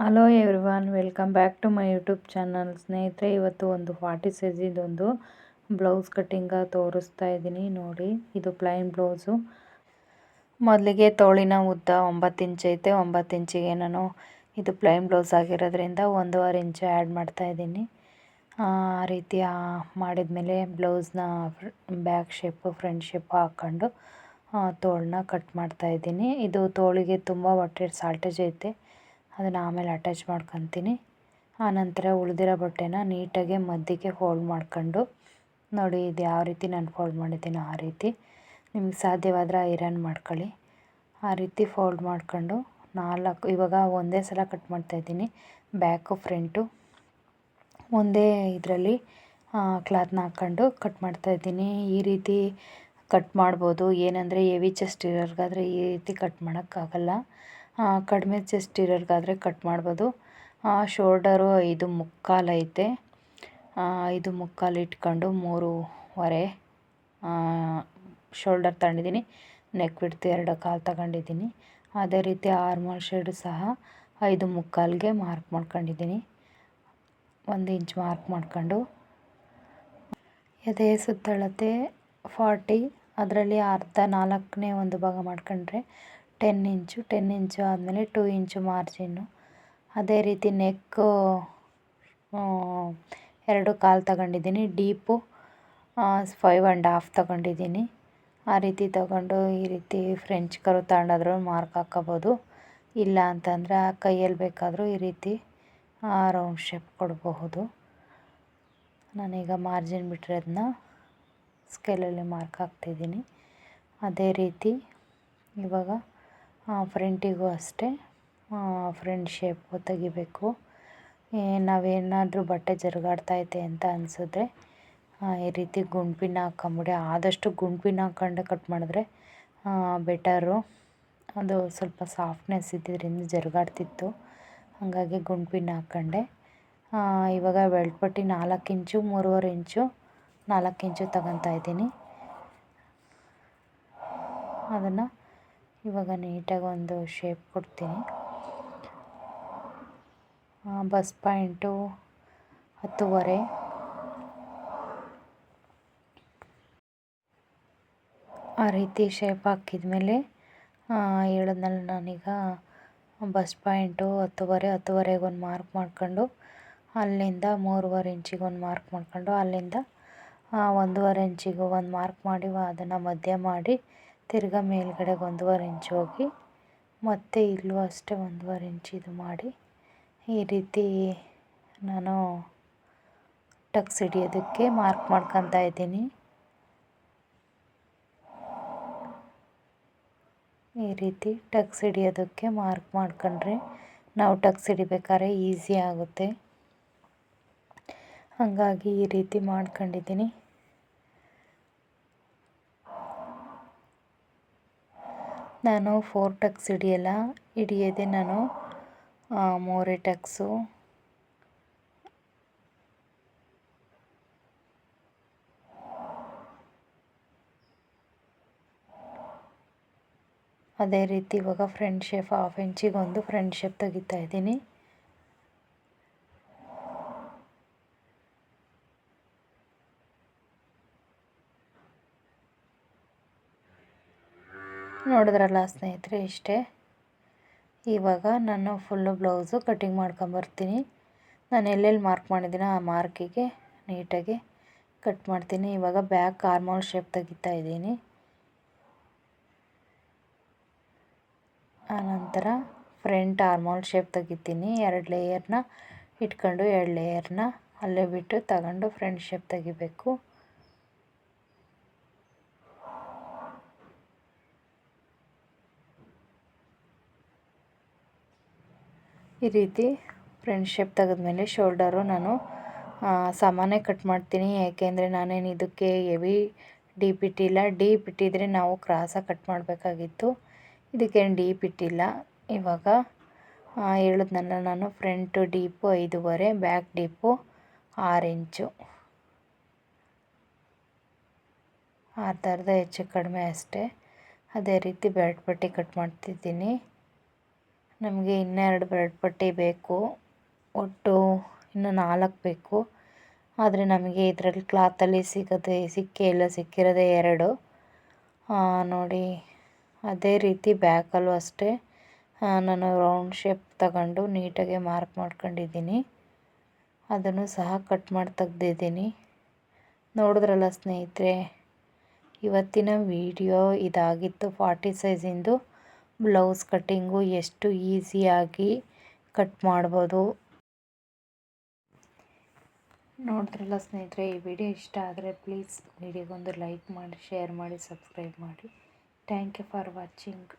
Hello everyone, welcome back to my YouTube channel. ಸ್ನೇಹಿತರೆ, ಇವತ್ತು ಒಂದು 40 ಸೈಜಿದೊಂದು ಬ್ಲೌಸ್ ಕಟ್ಟಿಂಗ ತೋರಿಸ್ತಾ ಇದ್ದೀನಿ. ನೋಡಿ, ಇದು ಪ್ಲೈನ್ ಬ್ಲೌಸು. ಮೊದಲಿಗೆ ತೋಳಿನ ಉದ್ದ 9 ಇಂಚ್ ಐತೆ. 9 ಇಂಚಿಗೆ ನಾನು ಇದು ಪ್ಲೈನ್ ಬ್ಲೌಸ್ ಆಗಿರೋದ್ರಿಂದ 1.5 ಇಂಚು ಆ್ಯಡ್ ಮಾಡ್ತಾ ಇದ್ದೀನಿ. ಆ ರೀತಿ ಮಾಡಿದ್ಮೇಲೆ ಬ್ಲೌಸ್ನ ಬ್ಯಾಕ್ ಶೇಪು ಫ್ರಂಟ್ ಶೇಪ್ ಹಾಕ್ಕೊಂಡು ತೋಳನ್ನ ಕಟ್ ಮಾಡ್ತಾ ಇದ್ದೀನಿ. ಇದು ತೋಳಿಗೆ ತುಂಬ ಹೊಟ್ಟೆ ಸಾಲ್ಟೇಜ್ ಐತೆ, ಅದನ್ನು ಆಮೇಲೆ ಅಟ್ಯಾಚ್ ಮಾಡ್ಕೊತೀನಿ. ಆನಂತರ ಉಳಿದಿರೋ ಬಟ್ಟೆನ ನೀಟಾಗಿ ಮಧ್ಯಕ್ಕೆ ಫೋಲ್ಡ್ ಮಾಡ್ಕೊಂಡು, ನೋಡಿ ಇದು ಯಾವ ರೀತಿ ನಾನು ಫೋಲ್ಡ್ ಮಾಡಿದ್ದೀನೋ ಆ ರೀತಿ ನಿಮಗೆ ಸಾಧ್ಯವಾದರೆ ಐರನ್ ಮಾಡ್ಕೊಳ್ಳಿ. ಆ ರೀತಿ ಫೋಲ್ಡ್ ಮಾಡ್ಕೊಂಡು ಇವಾಗ ಒಂದೇ ಸಲ ಕಟ್ ಮಾಡ್ತಾಯಿದ್ದೀನಿ. ಬ್ಯಾಕು ಫ್ರಂಟು ಒಂದೇ ಇದರಲ್ಲಿ ಕ್ಲಾತ್ನ ಹಾಕ್ಕೊಂಡು ಕಟ್ ಮಾಡ್ತಾಯಿದ್ದೀನಿ. ಈ ರೀತಿ ಕಟ್ ಮಾಡ್ಬೋದು. ಏನಂದರೆ ಹೆವಿ ಚೆಸ್ಟ್ ಇರೋರ್ಗಾದರೆ ಈ ರೀತಿ ಕಟ್ ಮಾಡೋಕ್ಕಾಗಲ್ಲ. ಕಡಿಮೆ ಚೆಸ್ಟ್ ಇರೋರ್ಗಾದರೆ ಕಟ್ ಮಾಡ್ಬೋದು. ಶೋಲ್ಡರು 5.75 ಐತೆ. 5.75 ಇಟ್ಕೊಂಡು 3.25 ಶೋಲ್ಡರ್ ತಗೊಂಡಿದ್ದೀನಿ. ನೆಕ್ ವಿಡ್ತ್ 2.25 ತಗೊಂಡಿದ್ದೀನಿ. ಅದೇ ರೀತಿ ಆರ್ಮೋಲ್ ಶೇಡು ಸಹ 5.75ಗೆ ಮಾರ್ಕ್ ಮಾಡ್ಕೊಂಡಿದ್ದೀನಿ. 1 ಇಂಚ್ ಮಾರ್ಕ್ ಮಾಡ್ಕೊಂಡು ಎದೆ ಸುತ್ತಳತೆ 40, ಅದರಲ್ಲಿ ಅರ್ಧ 4ನೇ ಒಂದು ಭಾಗ ಮಾಡ್ಕೊಂಡ್ರೆ 10 ಇಂಚು. 10 ಇಂಚು ಆದಮೇಲೆ 2 ಇಂಚು ಮಾರ್ಜಿನ್ನು. ಅದೇ ರೀತಿ ನೆಕ್ಕು 2.25 ತಗೊಂಡಿದ್ದೀನಿ. ಡೀಪು 5.5 ತಗೊಂಡಿದ್ದೀನಿ. ಆ ರೀತಿ ತಗೊಂಡು ಈ ರೀತಿ ಫ್ರೆಂಚ್ ಕರ್ವ್ ತಗೊಂಡಾದ್ರೂ ಮಾರ್ಕ್ ಹಾಕ್ಕೋಬೋದು. ಇಲ್ಲ ಅಂತಂದರೆ ಕೈಯಲ್ಲಿ ಬೇಕಾದರೂ ಈ ರೀತಿ ರೌಂಡ್ ಶೇಪ್ ಕೊಡಬಹುದು. ನಾನೀಗ ಮಾರ್ಜಿನ್ ಬಿಟ್ಟಿರೋದನ್ನ ಸ್ಕೇಲಲ್ಲಿ ಮಾರ್ಕ್ ಹಾಕ್ತಿದ್ದೀನಿ. ಅದೇ ರೀತಿ ಇವಾಗ ಫ್ರಂಟಿಗೂ ಅಷ್ಟೇ ಫ್ರಂಟ್ ಶೇಪು ತೆಗಿಬೇಕು. ನಾವೇನಾದರೂ ಬಟ್ಟೆ ಜರುಗಾಡ್ತೈತೆ ಅಂತ ಅನಿಸಿದ್ರೆ ಈ ರೀತಿ ಗುಂಡ್ಪಿನ್ ಹಾಕ್ಕೊಂಬಿಡಿ. ಆದಷ್ಟು ಗುಂಡ್ಪಿನ್ ಹಾಕ್ಕೊಂಡೆ ಕಟ್ ಮಾಡಿದ್ರೆ ಬೆಟರು. ಅದು ಸ್ವಲ್ಪ ಸಾಫ್ಟ್ನೆಸ್ ಇದ್ದಿದ್ದರಿಂದ ಜರುಗಾಡ್ತಿತ್ತು, ಹಾಗಾಗಿ ಗುಂಡ್ಪಿನ್ ಹಾಕ್ಕೊಂಡೆ. ಇವಾಗ ಬೆಲ್ಟ್ ಪಟ್ಟಿ 4 ಇಂಚು 3.25 ಇಂಚು 4 ಇಂಚು ತಗೊತಾ ಇದ್ದೀನಿ. ಅದನ್ನು ಇವಾಗ ನೀಟಾಗಿ ಒಂದು ಶೇಪ್ ಕೊಡ್ತೀನಿ. Bus point 10.25. ಆ ರೀತಿ ಶೇಪ್ ಹಾಕಿದ್ಮೇಲೆ ಹೇಳಿದ್ನಲ್ಲ ನಾನೀಗ ಬಸ್ ಪಾಯಿಂಟು 10.25, 10.25ಗೆ ಒಂದು ಮಾರ್ಕ್ ಮಾಡ್ಕೊಂಡು ಅಲ್ಲಿಂದ 3.25 ಇಂಚಿಗೆ ಒಂದು ಮಾರ್ಕ್ ಮಾಡ್ಕೊಂಡು ಅಲ್ಲಿಂದ 1.5 ಇಂಚಿಗೆ ಒಂದು ಮಾರ್ಕ್ ಮಾಡಿ ಅದನ್ನು ಮಧ್ಯ ಮಾಡಿ ತಿರ್ಗಾ ಮೇಲ್ಗಡೆಗೆ 1.5 ಇಂಚು ಹೋಗಿ ಮತ್ತು ಇಲ್ಲೂ ಅಷ್ಟೇ 1.5 ಇಂಚ್ ಇದು ಮಾಡಿ ಈ ರೀತಿ ನಾನು ಟಕ್ಸ್ ಹಿಡಿಯೋದಕ್ಕೆ ಮಾರ್ಕ್ ಮಾಡ್ಕೊತಾ ಇದ್ದೀನಿ. ಈ ರೀತಿ ಟಕ್ಸ್ ಹಿಡಿಯೋದಕ್ಕೆ ಮಾರ್ಕ್ ಮಾಡ್ಕೊಂಡ್ರೆ ನಾವು ಟಕ್ಸ್ ಹಿಡಿಬೇಕಾದ್ರೆ ಈಸಿ ಆಗುತ್ತೆ. ಹಾಗಾಗಿ ಈ ರೀತಿ ಮಾಡ್ಕೊಂಡಿದ್ದೀನಿ. ನಾನು 4 ಟಕ್ಸ್ ಹಿಡಿಯೋದೆ ನಾನು 3 ಟಕ್ಸು. ಅದೇ ರೀತಿ ಇವಾಗ ಫ್ರಂಟ್ ಶೇಪ್ 1/2 ಇಂಚಿಗೆ ಒಂದು ಫ್ರಂಟ್ ಶೇಪ್ ತೆಗಿತಾ ಇದ್ದೀನಿ. ನೋಡಿದ್ರಲ್ಲ ಸ್ನೇಹಿತರೆ, ಇಷ್ಟೇ. ಇವಾಗ ನಾನು ಫುಲ್ಲು ಬ್ಲೌಸು ಕಟ್ಟಿಂಗ್ ಮಾಡ್ಕೊಂಬರ್ತೀನಿ. ನಾನು ಎಲ್ಲೆಲ್ಲಿ ಮಾರ್ಕ್ ಮಾಡಿದ್ದೀನೋ ಆ ಮಾರ್ಕಿಗೆ ನೀಟಾಗಿ ಕಟ್ ಮಾಡ್ತೀನಿ. ಇವಾಗ ಬ್ಯಾಕ್ ಆರ್ಮೋಲ್ ಶೇಪ್ ತೆಗಿತಾ ಇದ್ದೀನಿ. ಆನಂತರ ಫ್ರಂಟ್ ಆರ್ಮೋಲ್ ಶೇಪ್ ತೆಗಿತೀನಿ. 2 ಲೇಯರ್ನ ಇಟ್ಕೊಂಡು 2 ಲೇಯರ್ನ ಅಲ್ಲೇ ಬಿಟ್ಟು ತಗೊಂಡು ಫ್ರಂಟ್ ಶೇಪ್ ತೆಗಿಬೇಕು. ಈ ರೀತಿ ಫ್ರಂಟ್ ಶೇಪ್ ತೆಗೆದ್ಮೇಲೆ ಶೋಲ್ಡರು ನಾನು ಸಮಾನೇ ಕಟ್ ಮಾಡ್ತೀನಿ. ಯಾಕೆಂದರೆ ನಾನೇನು ಇದಕ್ಕೆ ಹೆವಿ ಡೀಪ್ ಇಟ್ಟಿಲ್ಲ. ಡೀಪ್ ಇಟ್ಟಿದ್ರೆ ನಾವು ಕ್ರಾಸಾಗಿ ಕಟ್ ಮಾಡಬೇಕಾಗಿತ್ತು. ಇದಕ್ಕೇನು ಡೀಪ್ ಇಟ್ಟಿಲ್ಲ. ಇವಾಗ ಹೇಳಿದ್ನಲ್ಲ ನಾನು ಫ್ರಂಟ್ ಡೀಪು 5.25, ಬ್ಯಾಕ್ ಡೀಪು 6 ಇಂಚು. ಅರ್ಧ ಹೆಚ್ಚು ಕಡಿಮೆ ಅಷ್ಟೇ. ಅದೇ ರೀತಿ ಬೆಲ್ಟ್ ಪಟ್ಟಿ ಕಟ್ ಮಾಡ್ತಿದ್ದೀನಿ. ನಮಗೆ ಇನ್ನೆರಡು ಬ್ರೆಡ್ ಪಟ್ಟಿ ಬೇಕು, ಒಟ್ಟು ಇನ್ನು 4 ಬೇಕು. ಆದರೆ ನಮಗೆ ಇದರಲ್ಲಿ ಕ್ಲಾತಲ್ಲಿ ಸಿಕ್ಕಿರೋದೇ 2. ನೋಡಿ, ಅದೇ ರೀತಿ ಬ್ಯಾಕಲ್ಲೂ ಅಷ್ಟೇ ನಾನು ರೌಂಡ್ ಶೇಪ್ ತಗೊಂಡು ನೀಟಾಗಿ ಮಾರ್ಕ್ ಮಾಡ್ಕೊಂಡಿದ್ದೀನಿ. ಅದನ್ನು ಸಹ ಕಟ್ ಮಾಡಿ ತೆಗ್ದಿದ್ದೀನಿ. ನೋಡಿದ್ರಲ್ಲ ಸ್ನೇಹಿತರೆ, ಇವತ್ತಿನ ವಿಡಿಯೋ ಇದಾಗಿತ್ತು. 40 ಸೈಜಿಂದು ಬ್ಲೌಸ್ ಕಟ್ಟಿಂಗು ಎಷ್ಟು ಈಸಿಯಾಗಿ ಕಟ್ ಮಾಡ್ಬೋದು. ನೋಡಿದ್ರಲ್ಲ ಸ್ನೇಹಿತರೆ, ಈ ವಿಡಿಯೋ ಇಷ್ಟ ಆದರೆ ಪ್ಲೀಸ್ ವಿಡಿಯೋಗೊಂದು ಲೈಕ್ ಮಾಡಿ, ಶೇರ್ ಮಾಡಿ, ಸಬ್ಸ್ಕ್ರೈಬ್ ಮಾಡಿ. Thank you for watching.